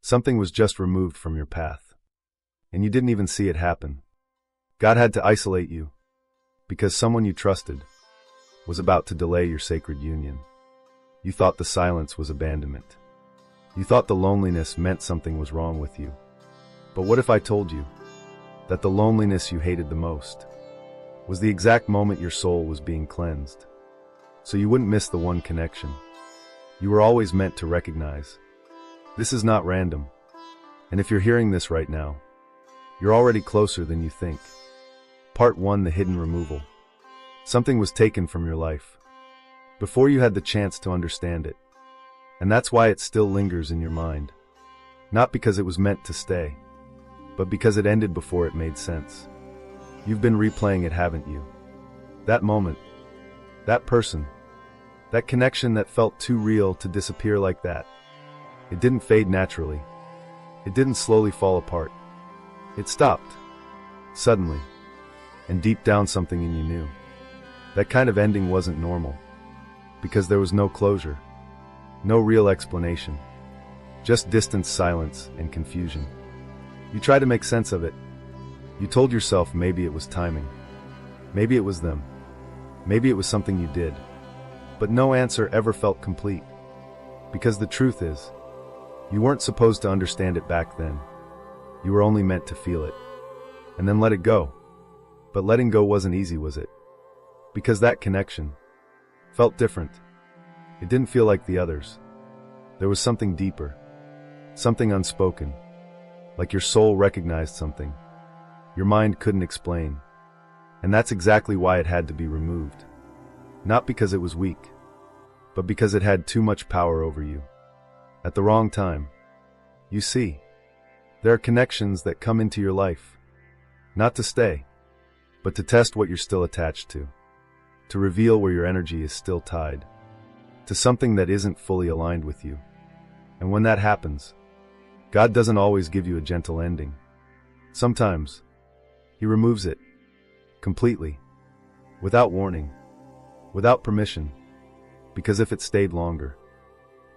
Something was just removed from your path. And you didn't even see it happen. God had to isolate you because someone you trusted was about to delay your sacred union. You thought the silence was abandonment. You thought the loneliness meant something was wrong with you. But what if I told you that the loneliness you hated the most was the exact moment your soul was being cleansed, so you wouldn't miss the one connection you were always meant to recognize? This is not random. And if you're hearing this right now, you're already closer than you think. Part 1: The Hidden Removal. Something was taken from your life before you had the chance to understand it. And that's why it still lingers in your mind. Not because it was meant to stay, but because it ended before it made sense. You've been replaying it, haven't you? That moment, that person, that connection that felt too real to disappear like that. It didn't fade naturally. It didn't slowly fall apart. It stopped, suddenly, and deep down something in you knew. That kind of ending wasn't normal, because there was no closure, no real explanation, just distance, silence, and confusion. You tried to make sense of it. You told yourself maybe it was timing, maybe it was them, maybe it was something you did. But no answer ever felt complete. Because the truth is, you weren't supposed to understand it back then. You were only meant to feel it, and then let it go. But letting go wasn't easy, was it? Because that connection felt different. It didn't feel like the others. There was something deeper, something unspoken, like your soul recognized something your mind couldn't explain. And that's exactly why it had to be removed. Not because it was weak, but because it had too much power over you. At the wrong time. You see, there are connections that come into your life, not to stay, but to test what you're still attached to reveal where your energy is still tied, to something that isn't fully aligned with you. And when that happens, God doesn't always give you a gentle ending. Sometimes, He removes it completely, without warning, without permission, because if it stayed longer,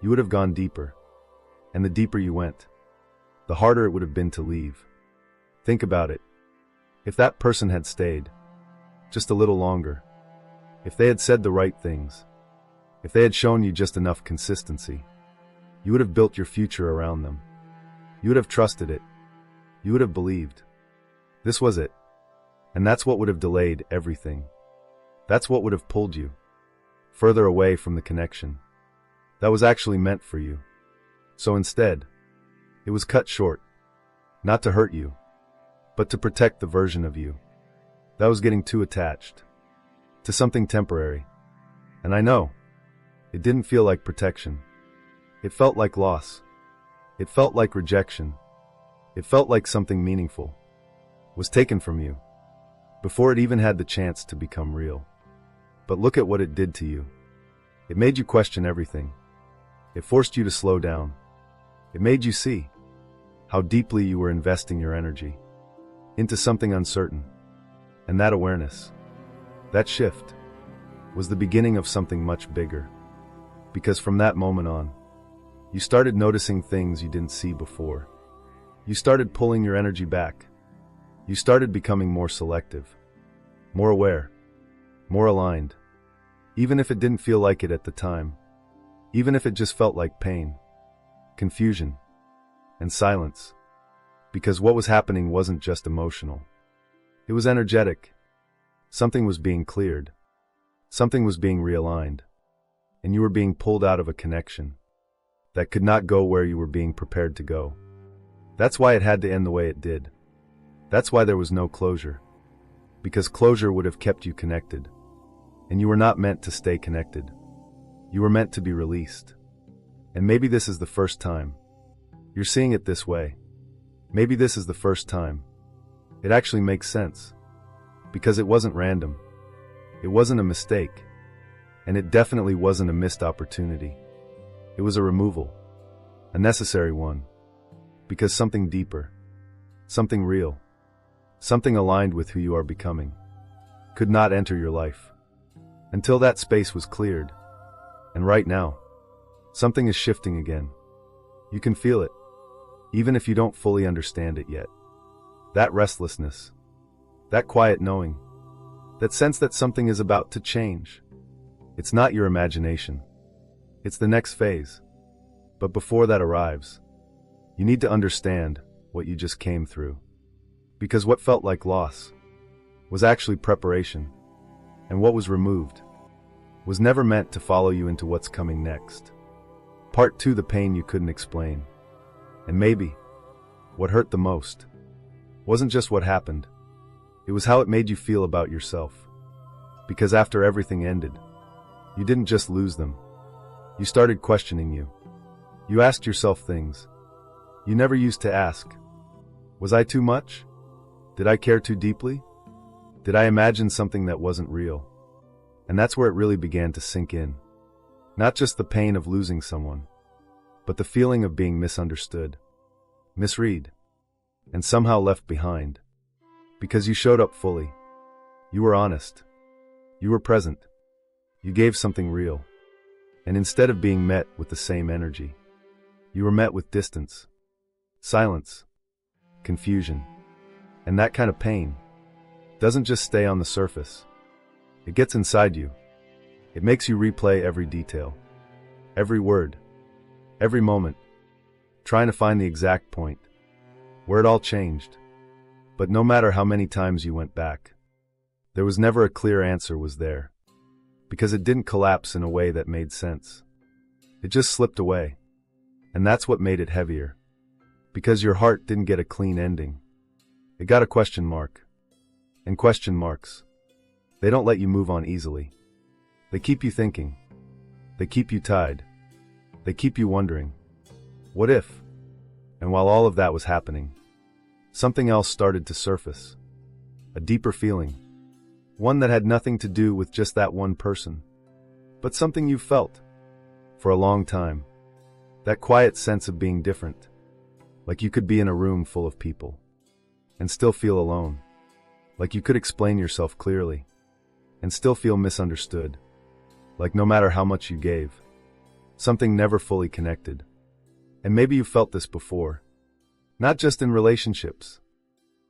you would have gone deeper, and the deeper you went, the harder it would have been to leave. Think about it. If that person had stayed just a little longer, if they had said the right things, if they had shown you just enough consistency, you would have built your future around them. You would have trusted it. You would have believed. This was it. And that's what would have delayed everything. That's what would have pulled you further away from the connection that was actually meant for you. So instead, it was cut short, not to hurt you, but to protect the version of you that was getting too attached to something temporary. And I know, it didn't feel like protection. It felt like loss. It felt like rejection. It felt like something meaningful was taken from you before it even had the chance to become real. But look at what it did to you. It made you question everything. It forced you to slow down. It made you see how deeply you were investing your energy into something uncertain. And that awareness, that shift, was the beginning of something much bigger. Because from that moment on, you started noticing things you didn't see before. You started pulling your energy back. You started becoming more selective, more aware, more aligned. Even if it didn't feel like it at the time. Even if it just felt like pain, confusion, and silence. Because what was happening wasn't just emotional. It was energetic. Something was being cleared. Something was being realigned. And you were being pulled out of a connection that could not go where you were being prepared to go. That's why it had to end the way it did. That's why there was no closure. Because closure would have kept you connected. And you were not meant to stay connected. You were meant to be released. And maybe this is the first time you're seeing it this way. Maybe this is the first time it actually makes sense. Because it wasn't random. It wasn't a mistake. And it definitely wasn't a missed opportunity. It was a removal. A necessary one. Because something deeper, something real, something aligned with who you are becoming, could not enter your life until that space was cleared. And right now, something is shifting again. You can feel it. even if you don't fully understand it yet. That restlessness, that quiet knowing, that sense that something is about to change. It's not your imagination. It's the next phase. But before that arrives, you need to understand what you just came through. Because what felt like loss was actually preparation, and what was removed was never meant to follow you into what's coming next. Part 2: the pain you couldn't explain. And maybe what hurt the most wasn't just what happened, it was how it made you feel about yourself. Because after everything ended, you didn't just lose them. You started questioning you. You asked yourself things you never used to ask. Was I too much? Did I care too deeply? Did I imagine something that wasn't real? And that's where it really began to sink in. Not just the pain of losing someone, but the feeling of being misunderstood, misread, and somehow left behind. Because you showed up fully. You were honest. You were present. You gave something real. And instead of being met with the same energy, you were met with distance, silence, confusion. And that kind of pain doesn't just stay on the surface. It gets inside you. It makes you replay every detail, every word, every moment, trying to find the exact point where it all changed. But no matter how many times you went back, there was never a clear answer was there. Because it didn't collapse in a way that made sense. It just slipped away. And that's what made it heavier. Because your heart didn't get a clean ending. It got a question mark. And question marks, they don't let you move on easily. They keep you thinking. They keep you tied. They keep you wondering, what if? And while all of that was happening, something else started to surface. A deeper feeling. One that had nothing to do with just that one person, but something you felt for a long time. That quiet sense of being different. Like you could be in a room full of people and still feel alone. Like you could explain yourself clearly and still feel misunderstood. Like no matter how much you gave, something never fully connected. And maybe you felt this before. Not just in relationships,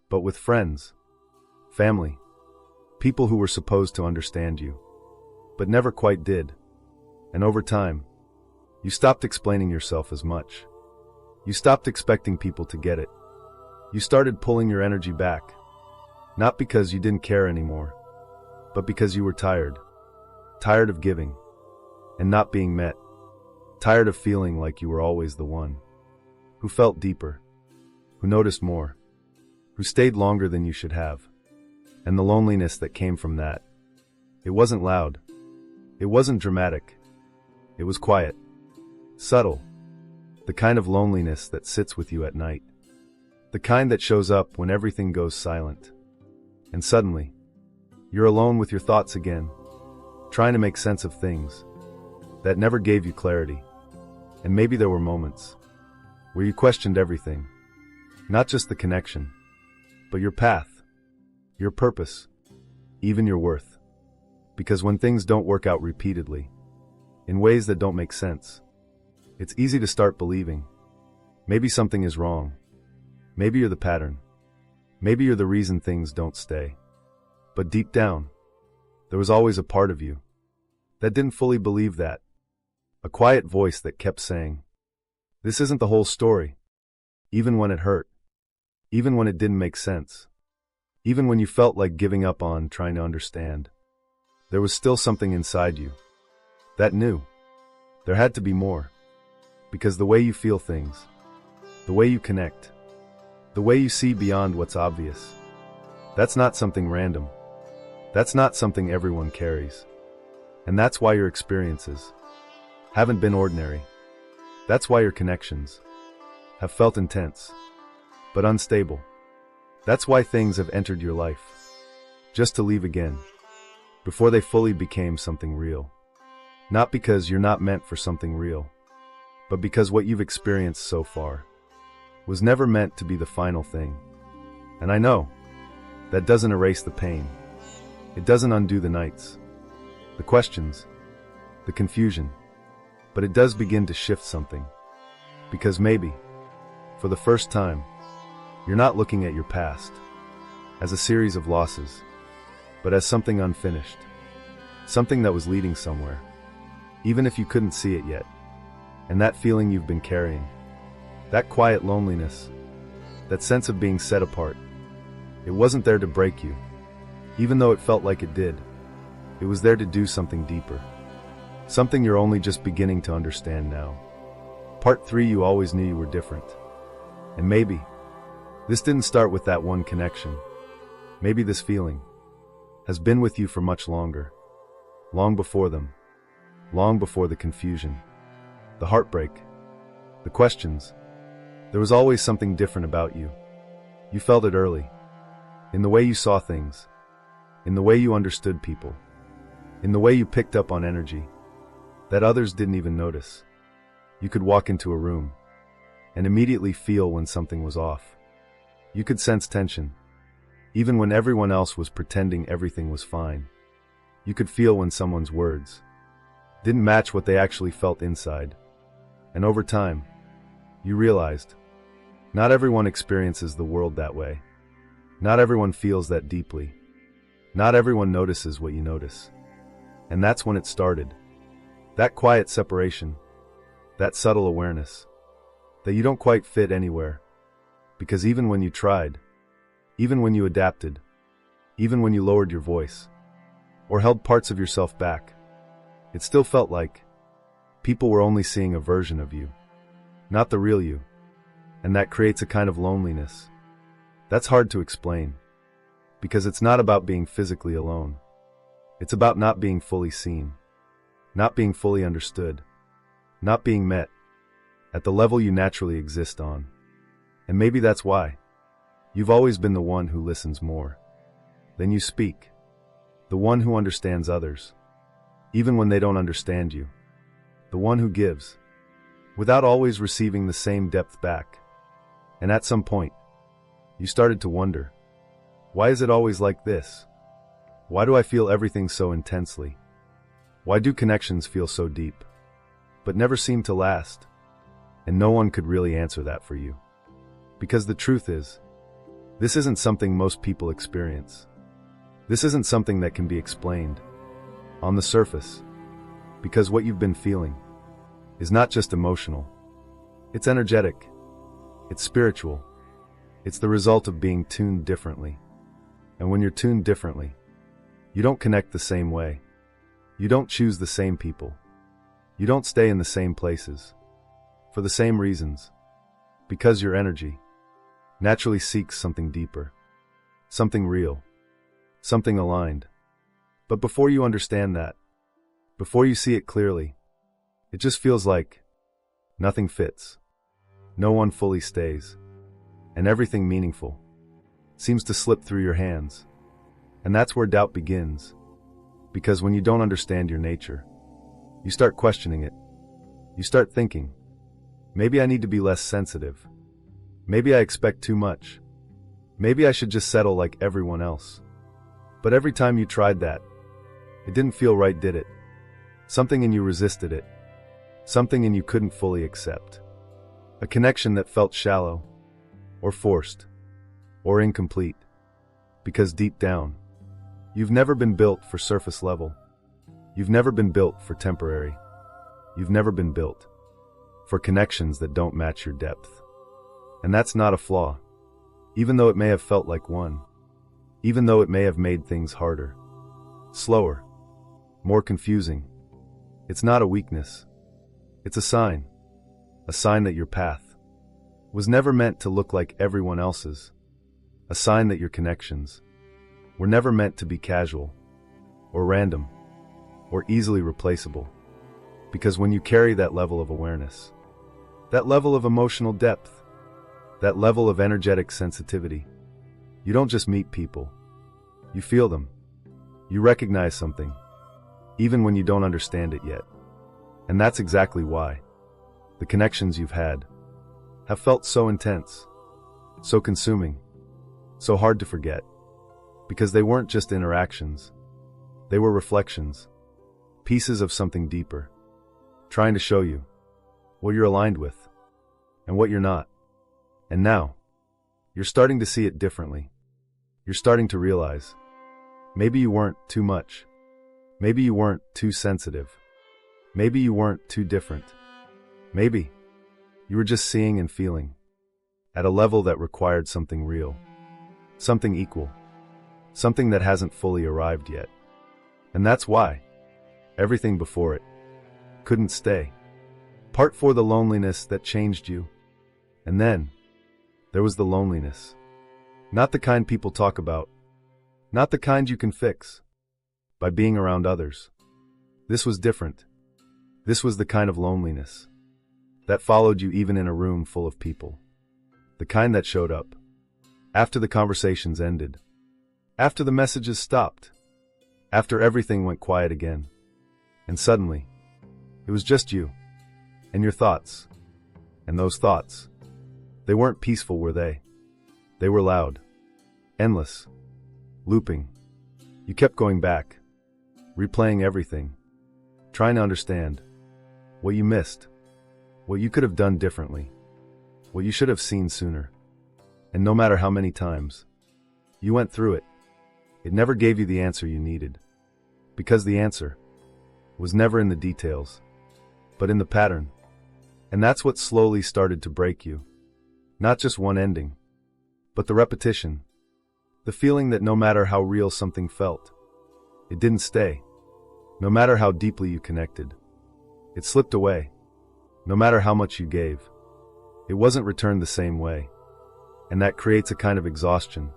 but with friends, family, people who were supposed to understand you, but never quite did. And over time, you stopped explaining yourself as much. You stopped expecting people to get it. You started pulling your energy back. Not because you didn't care anymore, but because you were tired. Tired of giving and not being met. Tired of feeling like you were always the one who felt deeper, who noticed more, who stayed longer than you should have. And the loneliness that came from that. It wasn't loud. It wasn't dramatic. It was quiet. Subtle. The kind of loneliness that sits with you at night. The kind that shows up when everything goes silent. And suddenly, you're alone with your thoughts again, trying to make sense of things that never gave you clarity. And maybe there were moments where you questioned everything. Not just the connection, but your path. Your purpose, even your worth. Because when things don't work out repeatedly, in ways that don't make sense, it's easy to start believing maybe something is wrong. Maybe you're the pattern. Maybe you're the reason things don't stay. But deep down, there was always a part of you that didn't fully believe that. A quiet voice that kept saying, this isn't the whole story. Even when it hurt. Even when it didn't make sense. Even when you felt like giving up on trying to understand, there was still something inside you that knew there had to be more. Because the way you feel things, the way you connect, the way you see beyond what's obvious, that's not something random. That's not something everyone carries. And that's why your experiences haven't been ordinary. That's why your connections have felt intense, but unstable. That's why things have entered your life, just to leave again, before they fully became something real. Not because you're not meant for something real, but because what you've experienced so far was never meant to be the final thing. And I know that doesn't erase the pain. It doesn't undo the nights, the questions, the confusion, but it does begin to shift something. Because maybe For the first time, you're not looking at your past as a series of losses, but as something unfinished, something that was leading somewhere, even if you couldn't see it yet. And that feeling you've been carrying, that quiet loneliness, that sense of being set apart, it wasn't there to break you, even though it felt like it did. It was there to do something deeper, something you're only just beginning to understand now. Part 3. You always knew you were different. And maybe this didn't start with that one connection. Maybe this feeling has been with you for much longer, long before them, long before the confusion, the heartbreak, the questions. There was always something different about you. You felt it early, in the way you saw things, in the way you understood people, in the way you picked up on energy that others didn't even notice. You could walk into a room and immediately feel when something was off. You could sense tension, even when everyone else was pretending everything was fine. You could feel when someone's words didn't match what they actually felt inside. And over time, you realized, not everyone experiences the world that way. Not everyone feels that deeply. Not everyone notices what you notice. And that's when it started. That quiet separation, that subtle awareness, that you don't quite fit anywhere. Because even when you tried, even when you adapted, even when you lowered your voice, or held parts of yourself back, it still felt like people were only seeing a version of you, not the real you. And that creates a kind of loneliness that's hard to explain, because it's not about being physically alone. It's about not being fully seen, not being fully understood, not being met at the level you naturally exist on. And maybe that's why you've always been the one who listens more than you speak, the one who understands others, even when they don't understand you, the one who gives, without always receiving the same depth back. And at some point, you started to wonder, why is it always like this? Why do I feel everything so intensely? Why do connections feel so deep, but never seem to last? And no one could really answer that for you. Because the truth is, this isn't something most people experience. This isn't something that can be explained on the surface. Because what you've been feeling is not just emotional. It's energetic. It's spiritual. It's the result of being tuned differently. And when you're tuned differently, you don't connect the same way. You don't choose the same people. You don't stay in the same places for the same reasons. Because your energy naturally seeks something deeper, something real, something aligned. But before you understand that, before you see it clearly, it just feels like nothing fits. No one fully stays. And everything meaningful seems to slip through your hands. And that's where doubt begins. Because when you don't understand your nature, you start questioning it. You start thinking, maybe I need to be less sensitive. Maybe I expect too much. Maybe I should just settle like everyone else. But every time you tried that, it didn't feel right, did it? Something in you resisted it. Something in you couldn't fully accept. A connection that felt shallow, or forced, or incomplete. Because deep down, you've never been built for surface level. You've never been built for temporary. You've never been built for connections that don't match your depth. And that's not a flaw, even though it may have felt like one. Even though it may have made things harder, slower, more confusing. It's not a weakness. It's a sign that your path was never meant to look like everyone else's. A sign that your connections were never meant to be casual, or random, or easily replaceable. Because when you carry that level of awareness, that level of emotional depth, that level of energetic sensitivity, you don't just meet people. You feel them. You recognize something, even when you don't understand it yet. And that's exactly why the connections you've had have felt so intense, so consuming, so hard to forget. Because they weren't just interactions. They were reflections, pieces of something deeper, trying to show you what you're aligned with and what you're not. And now, you're starting to see it differently. You're starting to realize, maybe you weren't too much. Maybe you weren't too sensitive. Maybe you weren't too different. Maybe you were just seeing and feeling at a level that required something real, something equal, something that hasn't fully arrived yet. And that's why everything before it couldn't stay. Part 4: the loneliness that changed you. And then there was the loneliness. Not the kind people talk about. Not the kind you can fix by being around others. This was different. This was the kind of loneliness that followed you even in a room full of people. The kind that showed up after the conversations ended, after the messages stopped, after everything went quiet again. And suddenly, it was just you and your thoughts. And those thoughts, they weren't peaceful, were they? They were loud, endless, looping. You kept going back, replaying everything, trying to understand what you missed, what you could have done differently, what you should have seen sooner. And no matter how many times you went through it, it never gave you the answer you needed. Because the answer was never in the details, but in the pattern. And that's what slowly started to break you. Not just one ending, but the repetition. The feeling that no matter how real something felt, it didn't stay. No matter how deeply you connected, it slipped away. No matter how much you gave, it wasn't returned the same way. And that creates a kind of exhaustion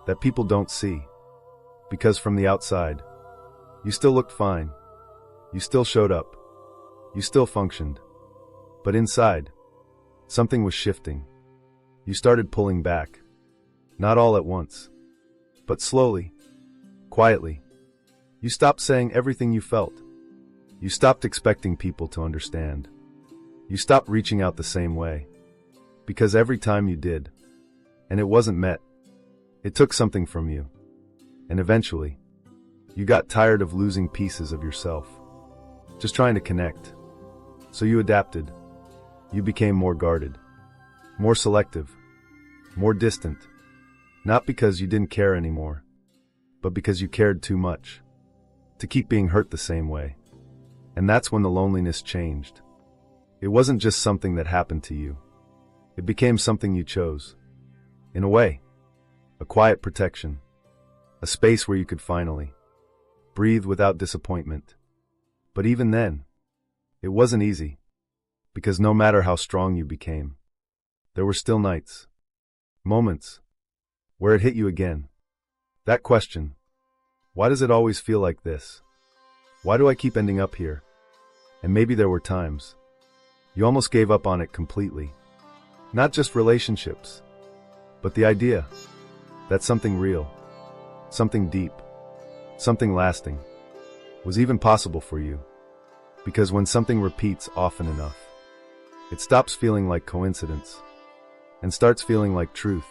that people don't see. Because from the outside, you still looked fine. You still showed up. You still functioned. But inside, something was shifting. You started pulling back. Not all at once, but slowly, quietly. You stopped saying everything you felt. You stopped expecting people to understand. You stopped reaching out the same way. Because every time you did, and it wasn't met, it took something from you. And eventually, you got tired of losing pieces of yourself, just trying to connect. So you adapted. You became more guarded, more selective, more distant. Not because you didn't care anymore, but because you cared too much to keep being hurt the same way. And that's when the loneliness changed. It wasn't just something that happened to you. It became something you chose. In a way, a quiet protection, a space where you could finally breathe without disappointment. But even then, it wasn't easy, because no matter how strong you became, there were still nights, moments, where it hit you again. That question, why does it always feel like this? Why do I keep ending up here? And maybe there were times you almost gave up on it completely. Not just relationships, but the idea that something real, something deep, something lasting was even possible for you. Because when something repeats often enough, it stops feeling like coincidence and starts feeling like truth.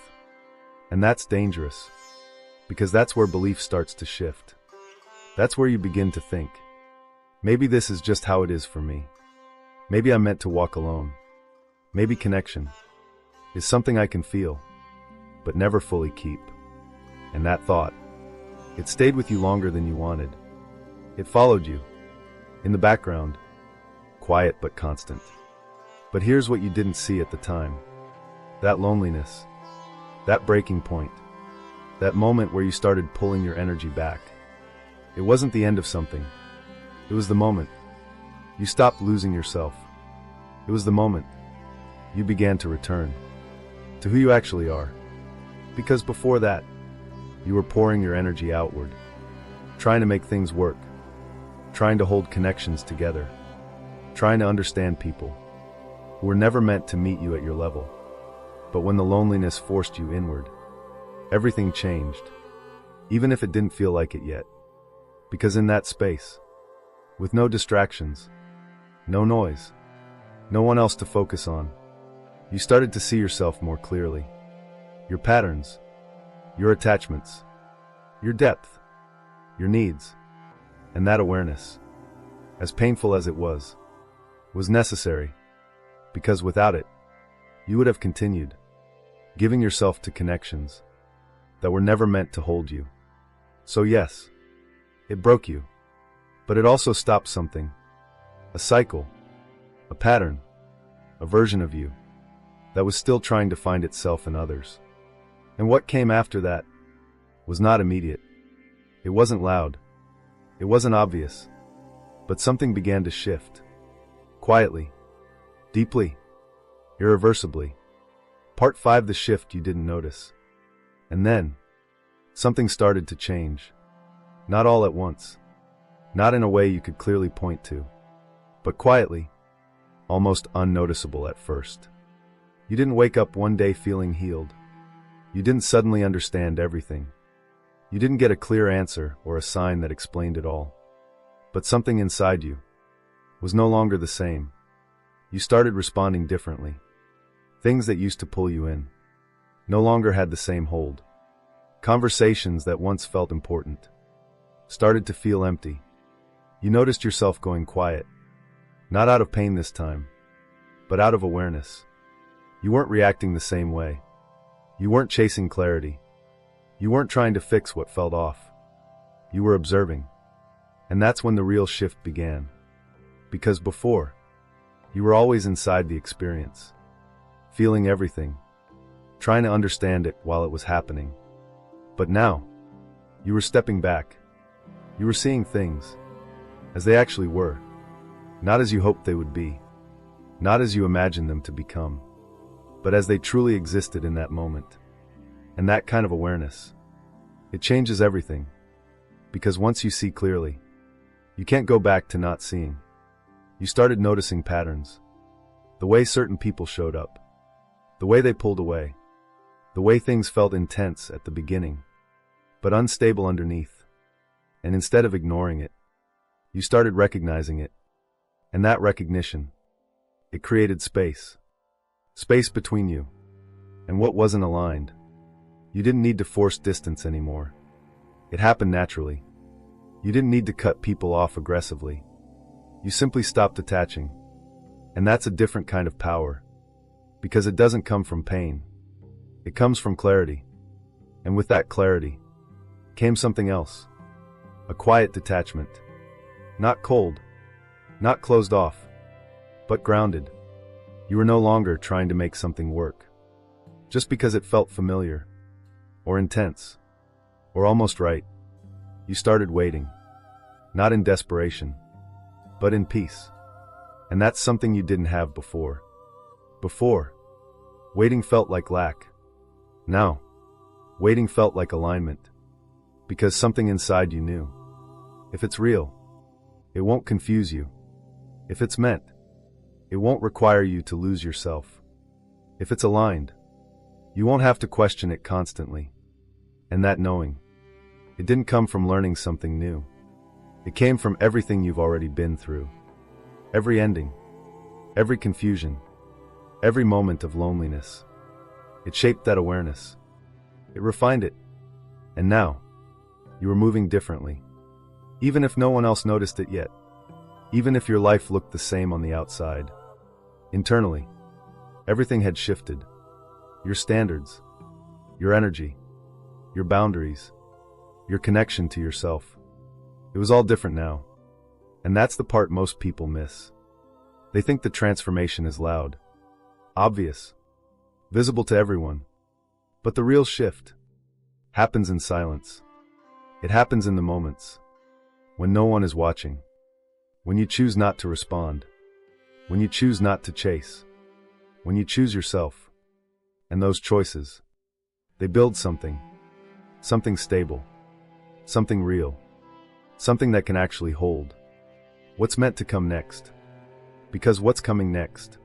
And that's dangerous, because that's where belief starts to shift. That's where you begin to think, maybe this is just how it is for me. Maybe I'm meant to walk alone. Maybe connection is something I can feel, but never fully keep. And that thought, it stayed with you longer than you wanted. It followed you, in the background, quiet but constant. But here's what you didn't see at the time. That loneliness, that breaking point, that moment where you started pulling your energy back. It wasn't the end of something. It was the moment you stopped losing yourself. It was the moment you began to return to who you actually are. Because before that, you were pouring your energy outward, trying to make things work, trying to hold connections together, trying to understand people who were never meant to meet you at your level. But when the loneliness forced you inward, everything changed, even if it didn't feel like it yet. Because in that space, with no distractions, no noise, no one else to focus on, you started to see yourself more clearly. Your patterns, your attachments, your depth, your needs. And that awareness, as painful as it was necessary, because without it, you would have continued giving yourself to connections that were never meant to hold you. So yes, it broke you, but it also stopped something, a cycle, a pattern, a version of you that was still trying to find itself in others. And what came after that was not immediate. It wasn't loud. It wasn't obvious. But something began to shift. Quietly. Deeply. Irreversibly. Part 5: The shift you didn't notice. And then, something started to change. Not all at once. Not in a way you could clearly point to. But quietly. Almost unnoticeable at first. You didn't wake up one day feeling healed. You didn't suddenly understand everything. You didn't get a clear answer or a sign that explained it all. But something inside you was no longer the same. You started responding differently. Things that used to pull you in no longer had the same hold. Conversations that once felt important started to feel empty. You noticed yourself going quiet, not out of pain this time, but out of awareness. You weren't reacting the same way. You weren't chasing clarity. You weren't trying to fix what felt off. You were observing. And that's when the real shift began. Because before, you were always inside the experience, feeling everything, trying to understand it while it was happening. But now, you were stepping back. You were seeing things as they actually were, not as you hoped they would be, not as you imagined them to become, but as they truly existed in that moment. And that kind of awareness, it changes everything. Because once you see clearly, you can't go back to not seeing. You started noticing patterns. The way certain people showed up. The way they pulled away. The way things felt intense at the beginning, but unstable underneath. And instead of ignoring it, you started recognizing it. And that recognition, it created space. Space between you and what wasn't aligned. You didn't need to force distance anymore. It happened naturally. You didn't need to cut people off aggressively. You simply stopped attaching. And that's a different kind of power. Because it doesn't come from pain. It comes from clarity. And with that clarity came something else. A quiet detachment. Not cold. Not closed off. But grounded. You were no longer trying to make something work. Just because it felt familiar. Or intense. Or almost right. You started waiting. Not in desperation. But in peace. And that's something you didn't have before. Before, waiting felt like lack. Now, waiting felt like alignment. Because something inside you knew. If it's real, it won't confuse you. If it's meant, it won't require you to lose yourself. If it's aligned, you won't have to question it constantly. And that knowing, it didn't come from learning something new. It came from everything you've already been through. Every ending, every confusion, every moment of loneliness. It shaped that awareness. It refined it. And now, you were moving differently. Even if no one else noticed it yet. Even if your life looked the same on the outside. Internally, everything had shifted. Your standards, your energy, your boundaries, your connection to yourself. It was all different now. And that's the part most people miss. They think the transformation is loud, obvious, visible to everyone. But the real shift happens in silence. It happens in the moments when no one is watching, when you choose not to respond, when you choose not to chase, when you choose yourself. And those choices, they build something stable, something real, something that can actually hold what's meant to come next. Because what's coming next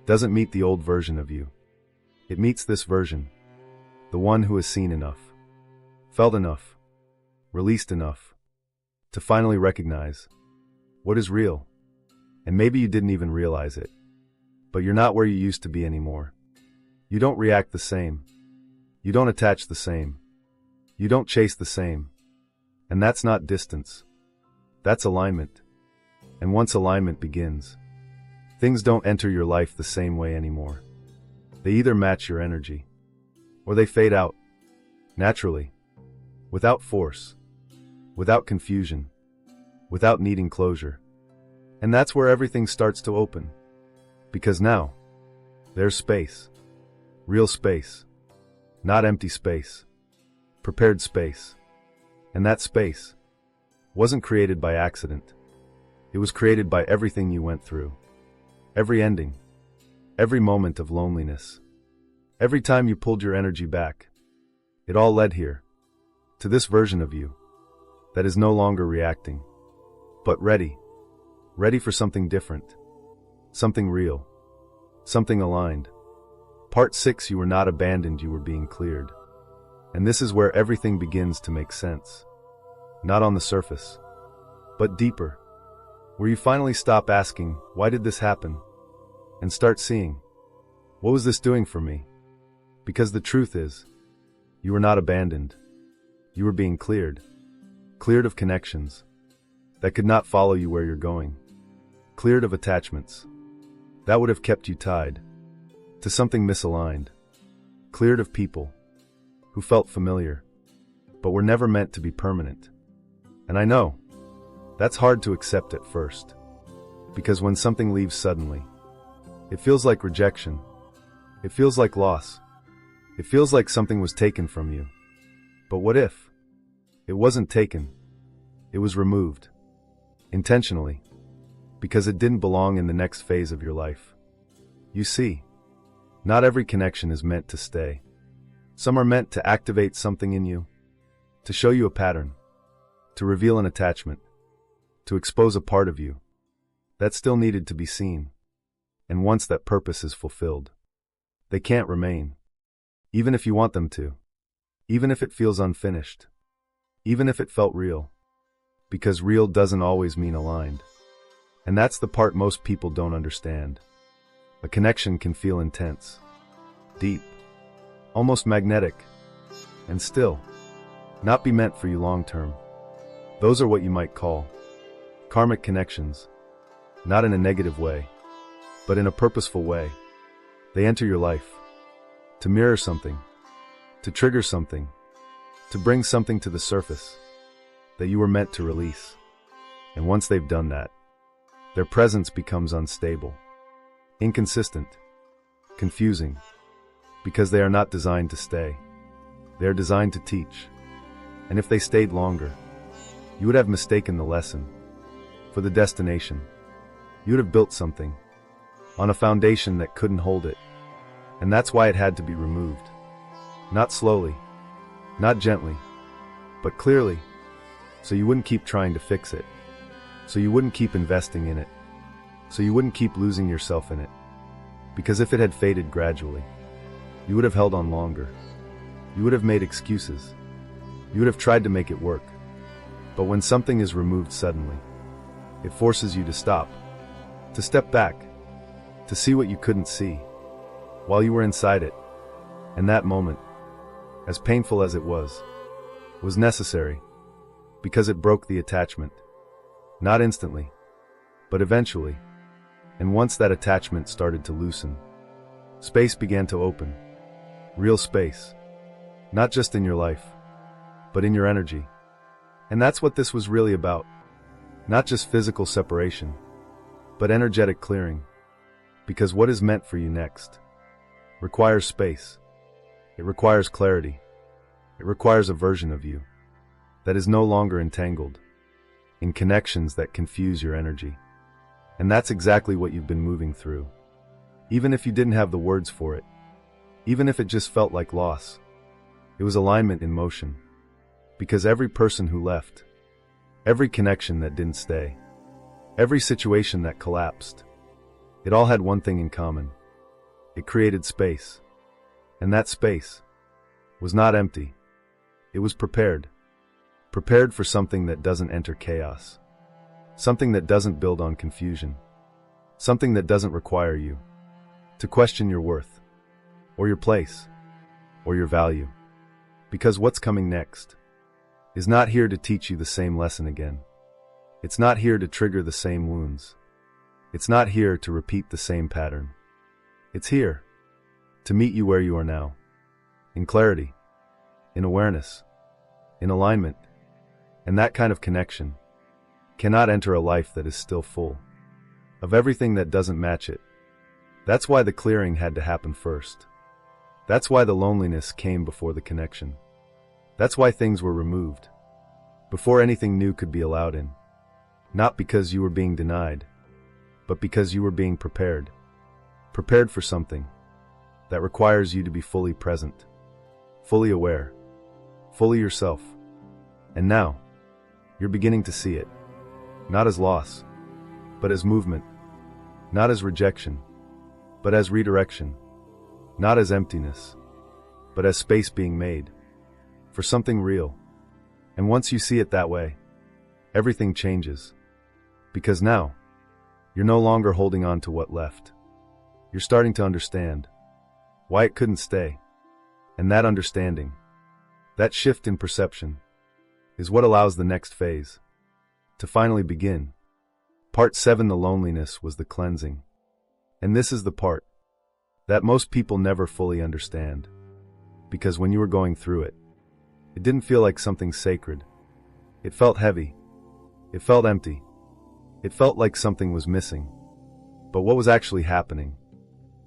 doesn't meet the old version of you. It meets this version, the one who has seen enough, felt enough, released enough, to finally recognize what is real. And maybe you didn't even realize it, but you're not where you used to be anymore. You don't react the same. You don't attach the same. You don't chase the same. And that's not distance. That's alignment. And once alignment begins, things don't enter your life the same way anymore. They either match your energy, or they fade out, naturally, without force, without confusion, without needing closure. And that's where everything starts to open. Because now, there's space. Real space. Not empty space. Prepared space. And that space wasn't created by accident. It was created by everything you went through. Every ending. Every moment of loneliness. Every time you pulled your energy back. It all led here. To this version of you. That is no longer reacting. But ready. Ready for something different. Something real. Something aligned. Part 6. You were not abandoned, you were being cleared. And this is where everything begins to make sense. Not on the surface, but deeper. Where you finally stop asking, why did this happen? And start seeing, what was this doing for me? Because the truth is, you were not abandoned. You were being cleared. Cleared of connections that could not follow you where you're going. Cleared of attachments that would have kept you tied to something misaligned. Cleared of people who felt familiar, but were never meant to be permanent. And I know, that's hard to accept at first. Because when something leaves suddenly, it feels like rejection. It feels like loss. It feels like something was taken from you. But what if it wasn't taken? It was removed. Intentionally. Because it didn't belong in the next phase of your life. You see, not every connection is meant to stay. Some are meant to activate something in you, to show you a pattern, to reveal an attachment, to expose a part of you that still needed to be seen. And once that purpose is fulfilled, they can't remain. Even if you want them to. Even if it feels unfinished. Even if it felt real. Because real doesn't always mean aligned. And that's the part most people don't understand. A connection can feel intense, deep, almost magnetic, and still not be meant for you long term. Those are what you might call karmic connections, not in a negative way, but in a purposeful way. They enter your life to mirror something, to trigger something, to bring something to the surface that you were meant to release. And once they've done that, their presence becomes unstable, inconsistent, confusing, because they are not designed to stay. They are designed to teach. And if they stayed longer, you would have mistaken the lesson for the destination. You would have built something on a foundation that couldn't hold it. And that's why it had to be removed. Not slowly, not gently, but clearly, so you wouldn't keep trying to fix it. So you wouldn't keep investing in it. So you wouldn't keep losing yourself in it. Because if it had faded gradually, you would have held on longer. You would have made excuses. You would have tried to make it work. But when something is removed suddenly, it forces you to stop, to step back, to see what you couldn't see while you were inside it. And that moment, as painful as it was necessary, because it broke the attachment. Not instantly, but eventually. And once that attachment started to loosen, space began to open. Real space. Not just in your life, but in your energy. And that's what this was really about. Not just physical separation, but energetic clearing. Because what is meant for you next requires space. It requires clarity. It requires a version of you that is no longer entangled in connections that confuse your energy. And that's exactly what you've been moving through. Even if you didn't have the words for it, even if it just felt like loss, it was alignment in motion. Because every person who left, every connection that didn't stay, every situation that collapsed, it all had one thing in common. It created space. And that space was not empty. It was prepared. Prepared for something that doesn't enter chaos. Something that doesn't build on confusion. Something that doesn't require you to question your worth, or your place, or your value. Because what's coming next is not here to teach you the same lesson again. It's not here to trigger the same wounds. It's not here to repeat the same pattern. It's here to meet you where you are now. in clarity, in awareness, in alignment. And that kind of connection cannot enter a life that is still full of everything that doesn't match it. That's why the clearing had to happen first. That's why the loneliness came before the connection. That's why things were removed before anything new could be allowed in. Not because you were being denied, but because you were being prepared. Prepared for something that requires you to be fully present, fully aware, fully yourself. And now, you're beginning to see it. Not as loss, but as movement. Not as rejection, but as redirection. Not as emptiness, but as space being made for something real. And once you see it that way, everything changes. Because now, you're no longer holding on to what left. You're starting to understand why it couldn't stay. And that understanding, that shift in perception, is what allows the next phase to finally begin. Part 7, the loneliness, was the cleansing. And this is the part that most people never fully understand. Because when you were going through it, it didn't feel like something sacred. It felt heavy. It felt empty. It felt like something was missing. But what was actually happening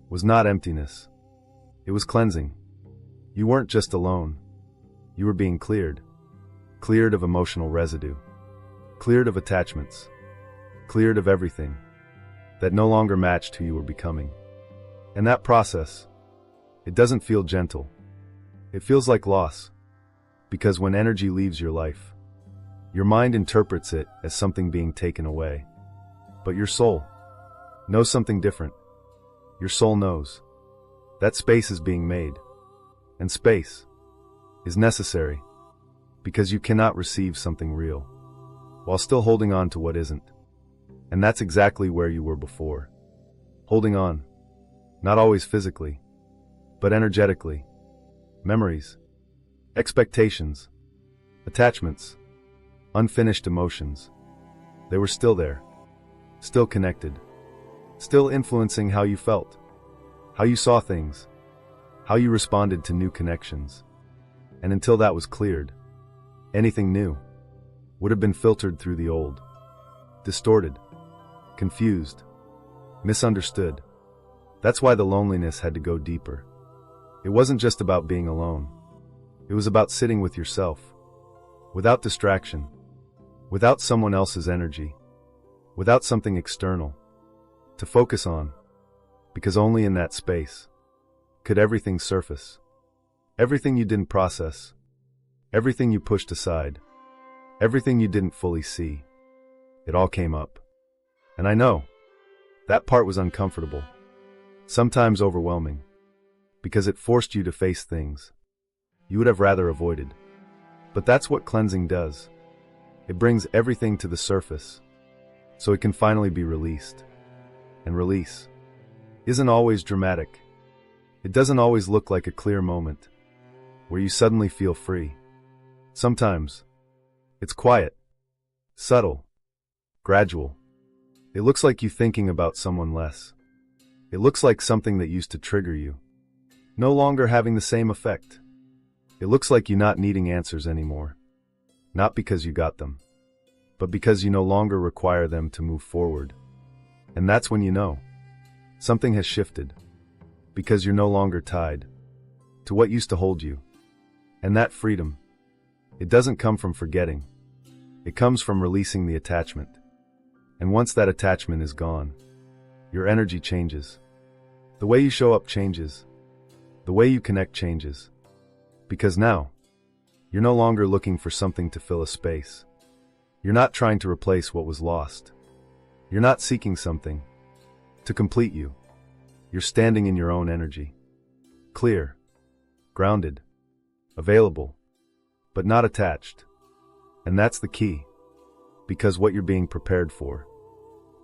was not emptiness. It was cleansing. You weren't just alone. You were being cleared. Cleared of emotional residue. Cleared of attachments. Cleared of everything that no longer matched who you were becoming. And that process, it doesn't feel gentle. It feels like loss. Because when energy leaves your life, your mind interprets it as something being taken away. But your soul knows something different. Your soul knows that space is being made. And space is necessary because you cannot receive something real while still holding on to what isn't. And that's exactly where you were before. Holding on, not always physically, but energetically. Memories, expectations, attachments, unfinished emotions. They were still there, still connected, still influencing how you felt, how you saw things, how you responded to new connections. And until that was cleared, anything new would have been filtered through the old, distorted, confused, misunderstood. That's why the loneliness had to go deeper. It wasn't just about being alone. It was about sitting with yourself, without distraction, without someone else's energy, without something external to focus on, because only in that space could everything surface. Everything you didn't process, everything you pushed aside, everything you didn't fully see, it all came up. And I know that part was uncomfortable, sometimes overwhelming, because it forced you to face things you would have rather avoided. But that's what cleansing does. It brings everything to the surface so it can finally be released. And release isn't always dramatic. It doesn't always look like a clear moment where you suddenly feel free. Sometimes it's quiet, subtle, gradual. It looks like you thinking about someone less. It looks like something that used to trigger you no longer having the same effect. It looks like you not needing answers anymore. Not because you got them, but because you no longer require them to move forward. And that's when you know something has shifted, because you're no longer tied to what used to hold you. And that freedom, it doesn't come from forgetting. It comes from releasing the attachment. And once that attachment is gone, your energy changes. The way you show up changes. The way you connect changes. Because now, you're no longer looking for something to fill a space. You're not trying to replace what was lost. You're not seeking something to complete you. You're standing in your own energy. Clear, grounded, available, but not attached. And that's the key. Because what you're being prepared for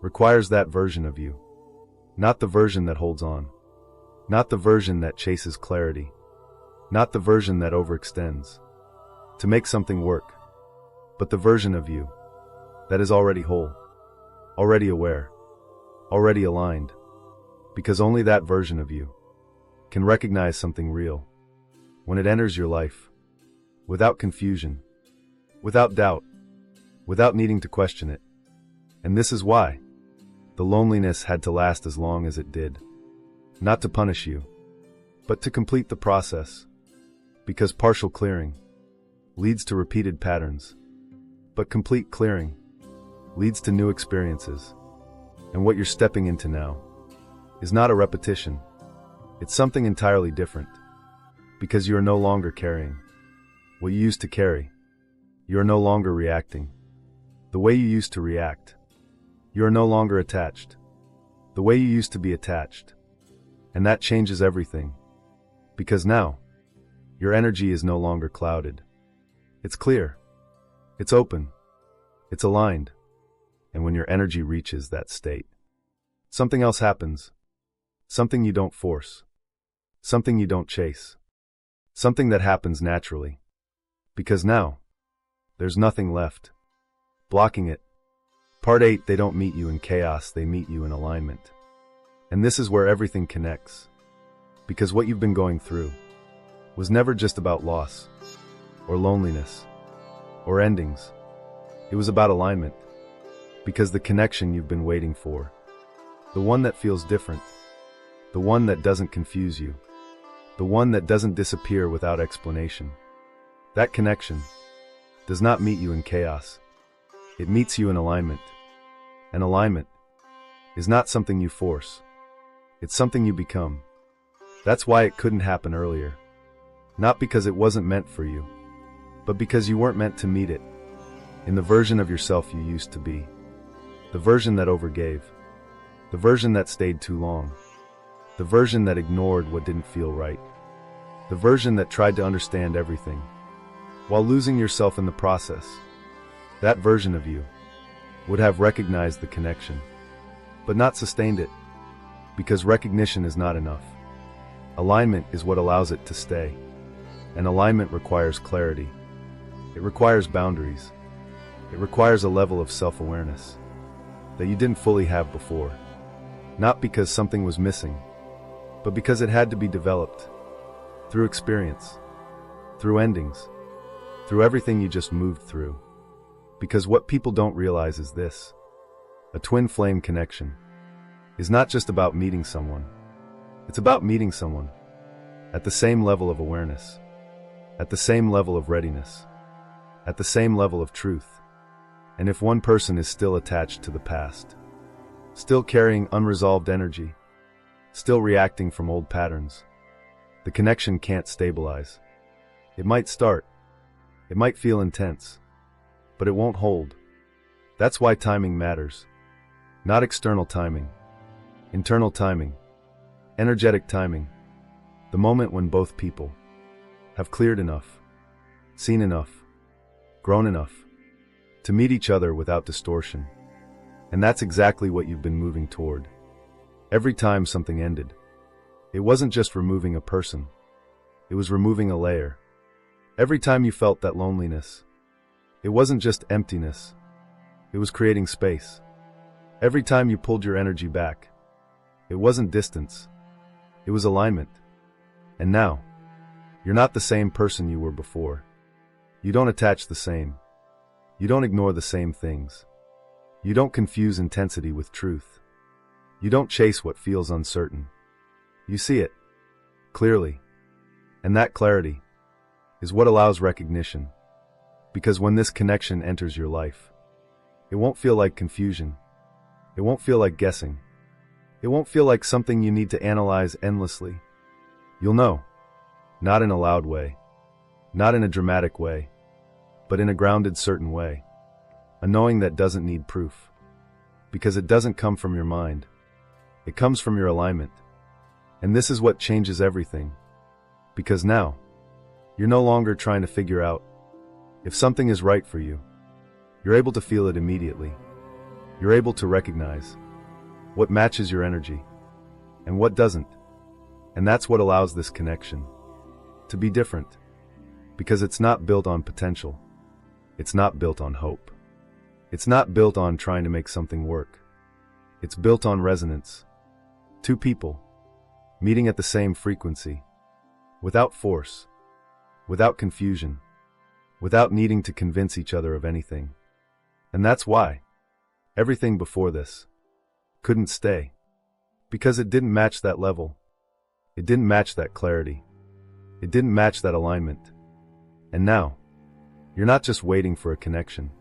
requires that version of you. Not the version that holds on. Not the version that chases clarity. Not the version that overextends to make something work. But the version of you that is already whole, already aware, already aligned. Because only that version of you can recognize something real when it enters your life, without confusion, without doubt, without needing to question it. And this is why the loneliness had to last as long as it did. Not to punish you, but to complete the process. Because partial clearing leads to repeated patterns, but complete clearing leads to new experiences. And what you're stepping into now is not a repetition. It's something entirely different. Because you are no longer carrying what you used to carry. You are no longer reacting the way you used to react. You are no longer attached the way you used to be attached. And that changes everything. Because now, your energy is no longer clouded. It's clear. It's open. It's aligned. And when your energy reaches that state, something else happens. Something you don't force. Something you don't chase. Something that happens naturally. Because now, there's nothing left blocking it. Part 8, they don't meet you in chaos, they meet you in alignment. And this is where everything connects. Because what you've been going through was never just about loss, or loneliness, or endings. It was about alignment. Because the connection you've been waiting for, the one that feels different, the one that doesn't confuse you, the one that doesn't disappear without explanation, that connection does not meet you in chaos. It meets you in alignment. And alignment is not something you force. It's something you become. That's why it couldn't happen earlier. Not because it wasn't meant for you, but because you weren't meant to meet it in the version of yourself you used to be. The version that overgave. The version that stayed too long. The version that ignored what didn't feel right. The version that tried to understand everything, while losing yourself in the process. That version of you would have recognized the connection, but not sustained it, because recognition is not enough. Alignment is what allows it to stay. And alignment requires clarity. It requires boundaries. It requires a level of self-awareness that you didn't fully have before. Not because something was missing, but because it had to be developed. Through experience. Through endings. Through everything you just moved through. Because what people don't realize is this. A twin flame connection is not just about meeting someone. It's about meeting someone at the same level of awareness, at the same level of readiness, at the same level of truth. And if one person is still attached to the past, still carrying unresolved energy, still reacting from old patterns, the connection can't stabilize. It might start, it might feel intense, but it won't hold. That's why timing matters. Not external timing, internal timing, energetic timing. The moment when both people have cleared enough, seen enough, grown enough to meet each other without distortion. And that's exactly what you've been moving toward. Every time something ended, it wasn't just removing a person, it was removing a layer. Every time you felt that loneliness, it wasn't just emptiness, it was creating space. Every time you pulled your energy back, it wasn't distance, it was alignment. And now, you're not the same person you were before. You don't attach the same. You don't ignore the same things. You don't confuse intensity with truth. You don't chase what feels uncertain. You see it clearly. And that clarity is what allows recognition. Because when this connection enters your life, it won't feel like confusion. It won't feel like guessing. It won't feel like something you need to analyze endlessly. You'll know. Not in a loud way. Not in a dramatic way. But in a grounded, certain way. A knowing that doesn't need proof. Because it doesn't come from your mind. It comes from your alignment. And this is what changes everything. Because now, you're no longer trying to figure out if something is right for you. You're able to feel it immediately. You're able to recognize what matches your energy and what doesn't. And that's what allows this connection to be different. Because it's not built on potential. It's not built on hope. It's not built on trying to make something work. It's built on resonance. Two people meeting at the same frequency, without force, without confusion, without needing to convince each other of anything. And that's why everything before this couldn't stay. Because it didn't match that level. It didn't match that clarity. It didn't match that alignment. And now, you're not just waiting for a connection.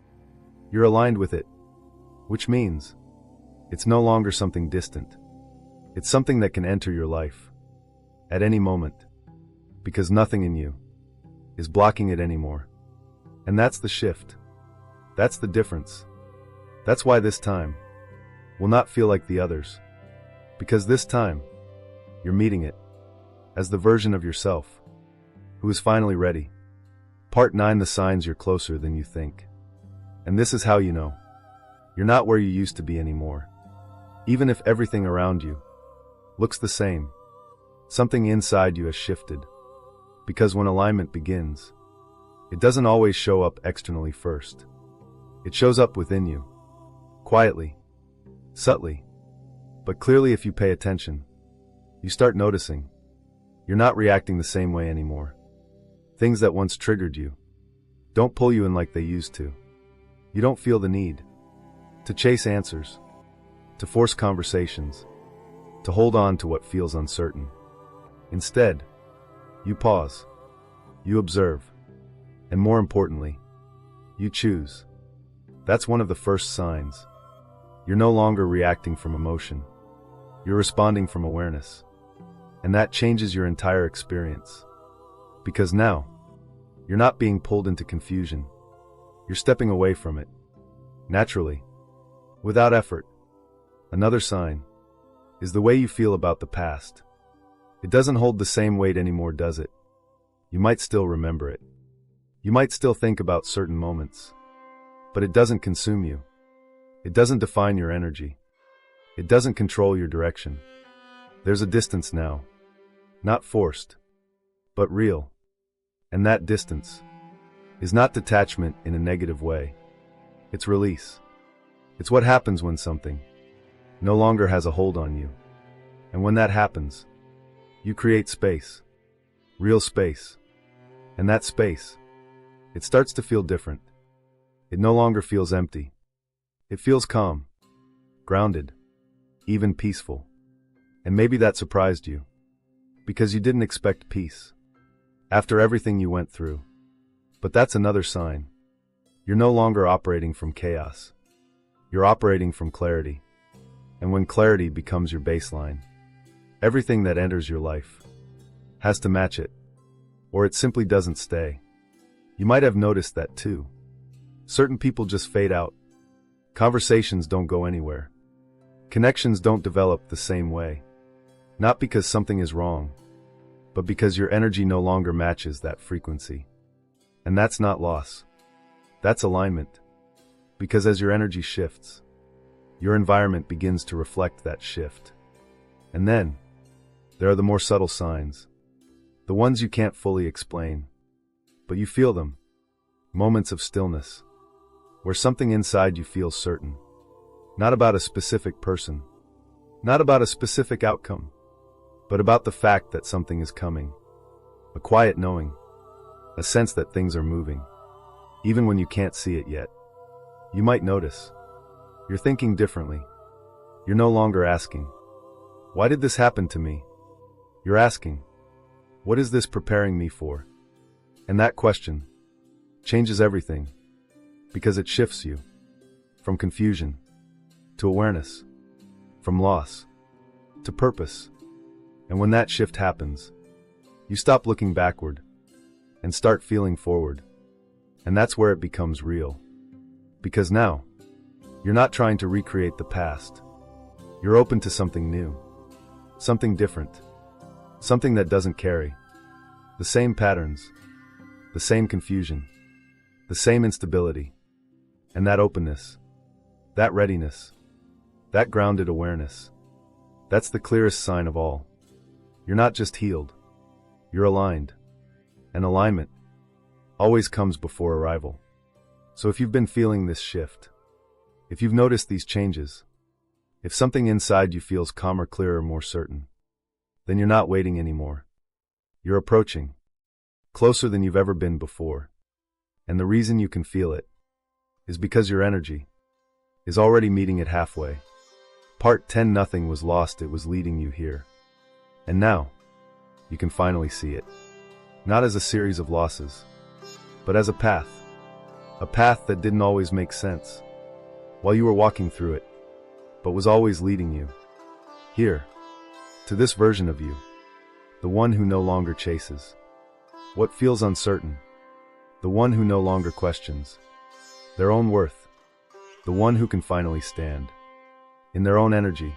You're aligned with it. Which means, it's no longer something distant. It's something that can enter your life at any moment. Because nothing in you is blocking it anymore. And that's the shift. That's the difference. That's why this time will not feel like the others. Because this time, you're meeting it as the version of yourself who is finally ready. Part 9: The signs you're closer than you think. And this is how you know you're not where you used to be anymore. Even if everything around you looks the same, something inside you has shifted. Because when alignment begins, it doesn't always show up externally first. It shows up within you, quietly, subtly, but clearly. If you pay attention, you start noticing you're not reacting the same way anymore. Things that once triggered you don't pull you in like they used to. You don't feel the need to chase answers, to force conversations, to hold on to what feels uncertain. Instead, you pause, you observe, and more importantly, you choose. That's one of the first signs. You're no longer reacting from emotion. You're responding from awareness. And that changes your entire experience. Because now, you're not being pulled into confusion. You're stepping away from it, naturally, without effort. Another sign is the way you feel about the past. It doesn't hold the same weight anymore, does it? You might still remember it. You might still think about certain moments. But it doesn't consume you. It doesn't define your energy. It doesn't control your direction. There's a distance now. Not forced, but real. And that distance is not detachment in a negative way. It's release. It's what happens when something no longer has a hold on you. And when that happens, you create space. Real space. And that space, it starts to feel different. It no longer feels empty. It feels calm, grounded, even peaceful. And maybe that surprised you, because you didn't expect peace after everything you went through. But that's another sign. You're no longer operating from chaos. You're operating from clarity. And when clarity becomes your baseline, everything that enters your life has to match it, or it simply doesn't stay. You might have noticed that too. Certain people just fade out. Conversations don't go anywhere. Connections don't develop the same way. Not because something is wrong, but because your energy no longer matches that frequency. And that's not loss. That's alignment. Because as your energy shifts, your environment begins to reflect that shift. And then, there are the more subtle signs. The ones you can't fully explain, but you feel them. Moments of stillness, where something inside you feels certain. Not about a specific person, not about a specific outcome, but about the fact that something is coming. A quiet knowing, a sense that things are moving, even when you can't see it yet. You might notice you're thinking differently. You're no longer asking, "Why did this happen to me?" You're asking, "What is this preparing me for?" And that question changes everything, because it shifts you from confusion to awareness, from loss to purpose. And when that shift happens, you stop looking backward and start feeling forward. And that's where it becomes real. Because now, you're not trying to recreate the past. You're open to something new, something different, something that doesn't carry the same patterns, the same confusion, the same instability. And that openness, that readiness, that grounded awareness, that's the clearest sign of all. You're not just healed, you're aligned. And alignment always comes before arrival. So if you've been feeling this shift, if you've noticed these changes, if something inside you feels calmer, clearer, more certain, then you're not waiting anymore. You're approaching. closer than you've ever been before. And the reason you can feel it is because your energy is already meeting it halfway. Part 10. Nothing was lost, it was leading you here. And now, you can finally see it. Not as a series of losses, but as a path. A path that didn't always make sense while you were walking through it, but was always leading you here, to this version of you, the one who no longer chases what feels uncertain, the one who no longer questions their own worth, the one who can finally stand in their own energy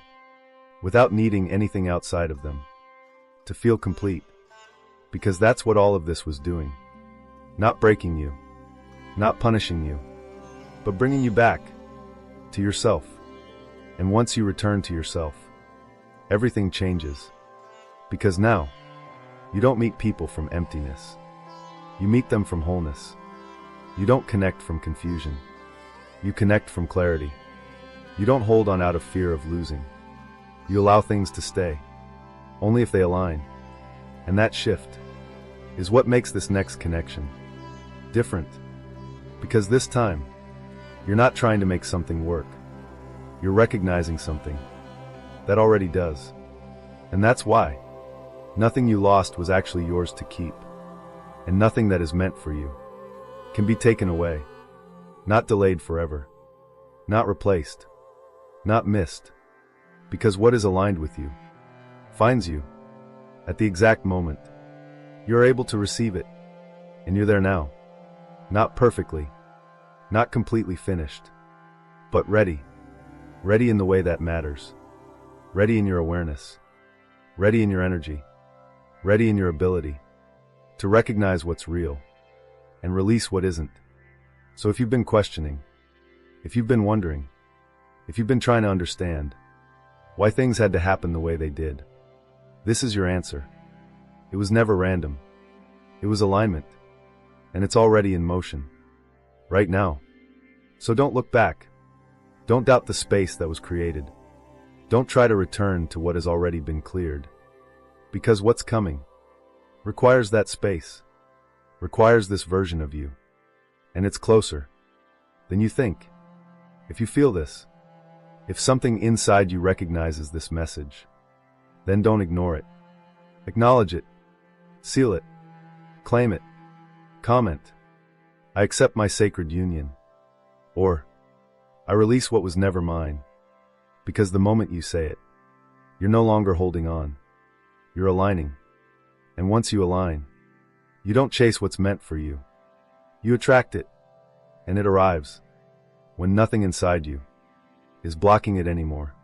without needing anything outside of them to feel complete. Because that's what all of this was doing. Not breaking you, not punishing you, but bringing you back to yourself. And once you return to yourself, everything changes. Because now, you don't meet people from emptiness. You meet them from wholeness. You don't connect from confusion. You connect from clarity. You don't hold on out of fear of losing. You allow things to stay, only if they align. And that shift is what makes this next connection different. Because this time, you're not trying to make something work. You're recognizing something that already does. And that's why nothing you lost was actually yours to keep. And nothing that is meant for you can be taken away, not delayed forever, not replaced, not missed. Because what is aligned with you finds you at the exact moment. You're able to receive it, and you're there now. Not perfectly, not completely finished, but ready. Ready in the way that matters. Ready in your awareness. Ready in your energy. Ready in your ability to recognize what's real and release what isn't. So if you've been questioning, if you've been wondering, if you've been trying to understand why things had to happen the way they did, this is your answer. It was never random. It was alignment. And it's already in motion. Right now. So don't look back. Don't doubt the space that was created. Don't try to return to what has already been cleared. Because what's coming requires that space, requires this version of you. And it's closer than you think. If you feel this, if something inside you recognizes this message, then don't ignore it. Acknowledge it. Seal it. Claim it. Comment, I accept my sacred union. Or, I release what was never mine. Because the moment you say it, you're no longer holding on. You're aligning. And once you align, you don't chase what's meant for you. You attract it. And it arrives when nothing inside you is blocking it anymore.